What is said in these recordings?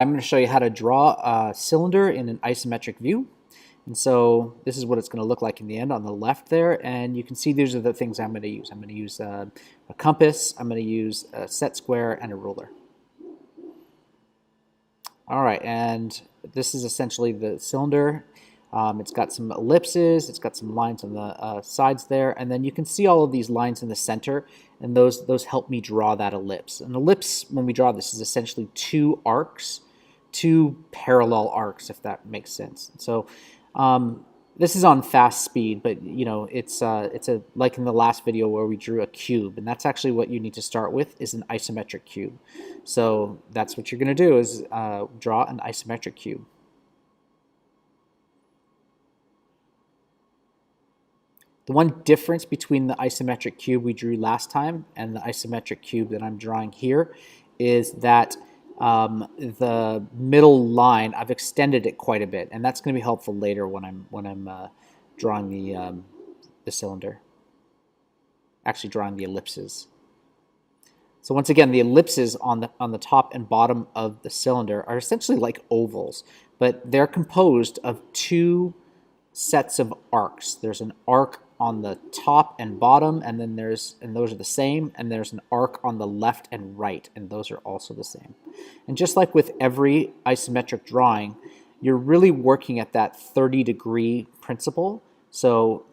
I'm going to show you how to draw a cylinder in an isometric view. And so this is what it's going to look like in the end on the left there. And you can see these are the things I'm going to use. I'm going to use a compass, I'm going to use a set square, and a ruler. All right, and this is essentially the cylinder. It's got some ellipses, it's got some lines on the sides there, and then you can see all of these lines in the center, and those help me draw that ellipse. An ellipse, when we draw this, is essentially two arcs, two parallel arcs, if that makes sense. So this is on fast speed, but you know it's like in the last video where we drew a cube, and that's actually what you need to start with is an isometric cube. So that's what you're going to do is draw an isometric cube. The one difference between the isometric cube we drew last time and the isometric cube that I'm drawing here is that the middle line, I've extended it quite a bit, and that's going to be helpful later when I'm drawing the cylinder, actually drawing the ellipses. So once again, the ellipses on the top and bottom of the cylinder are essentially like ovals, but they're composed of two sets of arcs. There's an arc on the top and bottom, and then those are the same, and there's an arc on the left and right, and those are also the same. And just like with every isometric drawing, you're really working at that 30-degree principle. So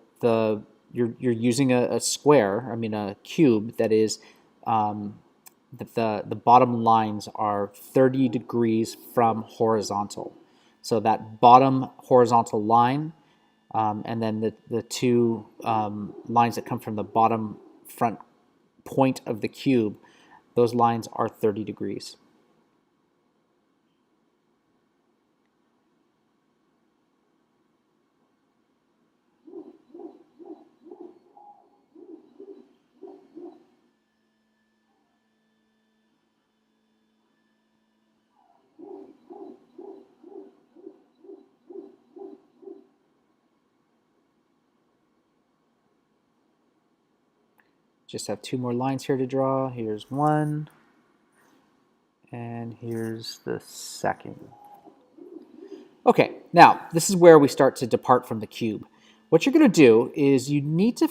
you're using a square, I mean a cube that is the bottom lines are 30 degrees from horizontal. So that bottom horizontal line and then the two lines that come from the bottom front point of the cube, those lines are 30 degrees. Just have two more lines here to draw. Here's one, and here's the second. Okay, now this is where we start to depart from the cube. What you're going to do is you need to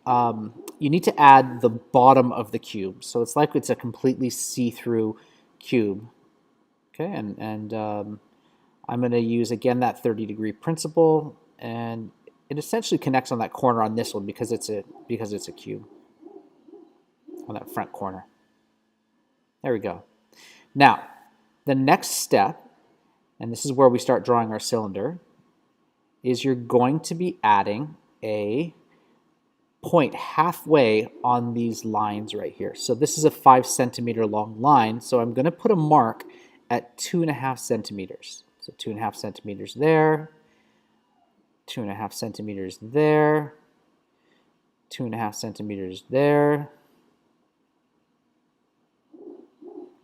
add the bottom of the cube. So it's like it's a completely see-through cube. Okay, and I'm going to use again that 30-degree principle, and it essentially connects on that corner on this one because it's a cube on that front corner. There we go. Now, the next step, and this is where we start drawing our cylinder, is you're going to be adding a point halfway on these lines right here. So this is a 5 centimeter long line, so I'm going to put a mark at 2.5 centimeters. So 2.5 centimeters there, 2.5 centimeters there, 2.5 centimeters there,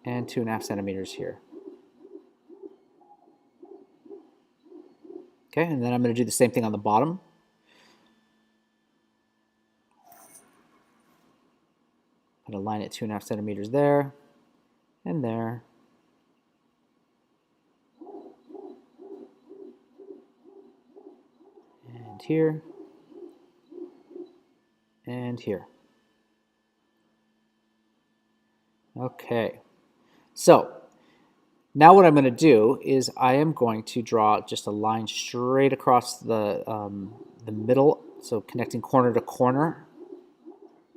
and 2.5 centimeters here. Okay, and then I'm going to do the same thing on the bottom. Put a line at 2.5 centimeters there, and there. And here, and here. Okay, so now what I'm going to do is I am going to draw just a line straight across the middle, so connecting corner to corner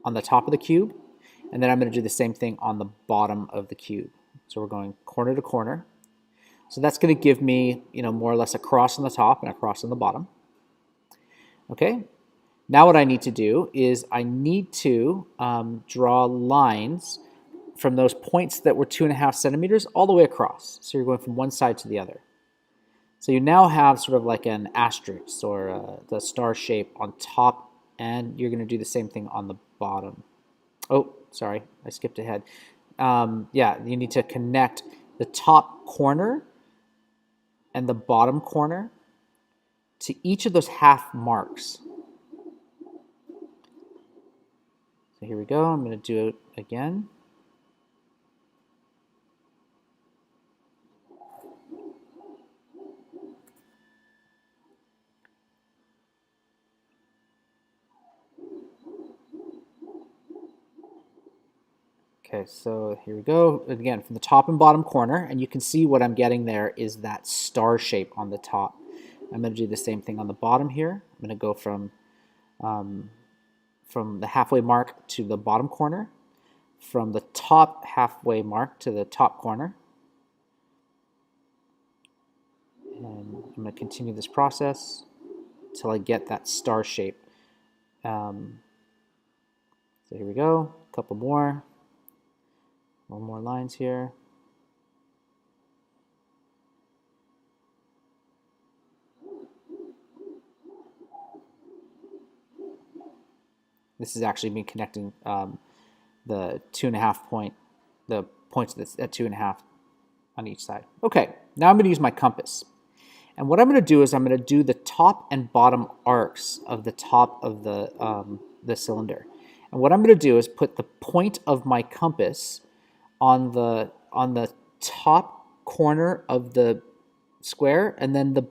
on the top of the cube, and then I'm going to do the same thing on the bottom of the cube. So we're going corner to corner. So that's going to give me, more or less a cross on the top and a cross on the bottom. Okay, now what I need to do is I need to draw lines from those points that were 2.5 centimeters all the way across. So you're going from one side to the other. So you now have sort of like an asterisk or the star shape on top, and you're going to do the same thing on the bottom. Oh, sorry, I skipped ahead. Yeah, you need to connect the top corner and the bottom corner to each of those half marks. So here we go. I'm going to do it again. Okay, so here we go. Again, from the top and bottom corner, and you can see what I'm getting there is that star shape on the top. I'm going to do the same thing on the bottom here. I'm going to go from the halfway mark to the bottom corner, from the top halfway mark to the top corner. And I'm going to continue this process until I get that star shape. So here we go, a couple more. One more lines here. This is actually me connecting the 2.5 point, the points that's at 2.5 on each side. Okay, now I'm going to use my compass. And what I'm going to do is I'm going to do the top and bottom arcs of the top of the cylinder. And what I'm going to do is put the point of my compass on the top corner of the square, and then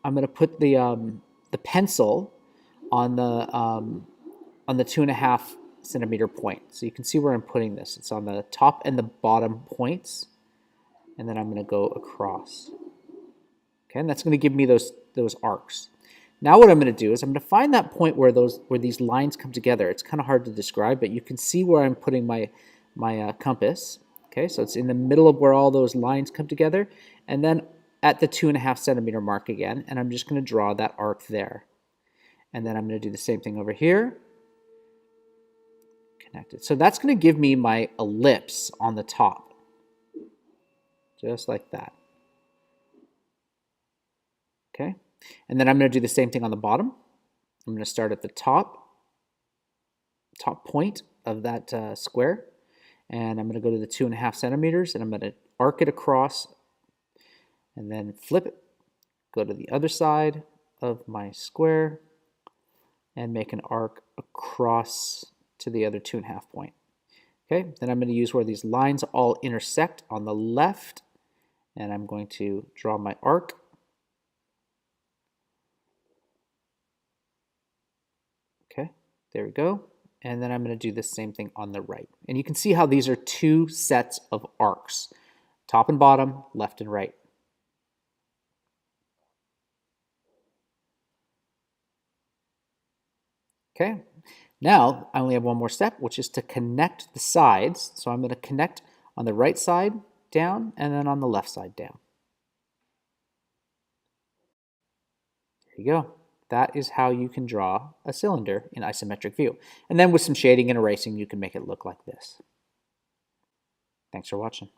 I'm going to put the pencil on the 2.5 centimeter point. So you can see where I'm putting this. It's on the top and the bottom points, and then I'm going to go across. Okay, and that's going to give me those arcs. Now what I'm going to do is I'm going to find that point where these lines come together. It's kind of hard to describe, but you can see where I'm putting my compass. Okay, so it's in the middle of where all those lines come together, and then at the 2.5 centimeter mark again, and I'm just going to draw that arc there. And then I'm going to do the same thing over here. Connected. So that's going to give me my ellipse on the top, just like that. Okay, and then I'm going to do the same thing on the bottom. I'm going to start at the top point of that square, and I'm going to go to the 2.5 centimeters, and I'm going to arc it across, and then flip it, go to the other side of my square, and make an arc across to the other 2.5 point. Okay, then I'm going to use where these lines all intersect on the left, and I'm going to draw my arc. Okay, there we go. And then I'm going to do the same thing on the right. And you can see how these are two sets of arcs, top and bottom, left and right. Okay, now I only have one more step, which is to connect the sides. So I'm going to connect on the right side down and then on the left side down. There you go. That is how you can draw a cylinder in isometric view. And then with some shading and erasing, you can make it look like this. Thanks for watching.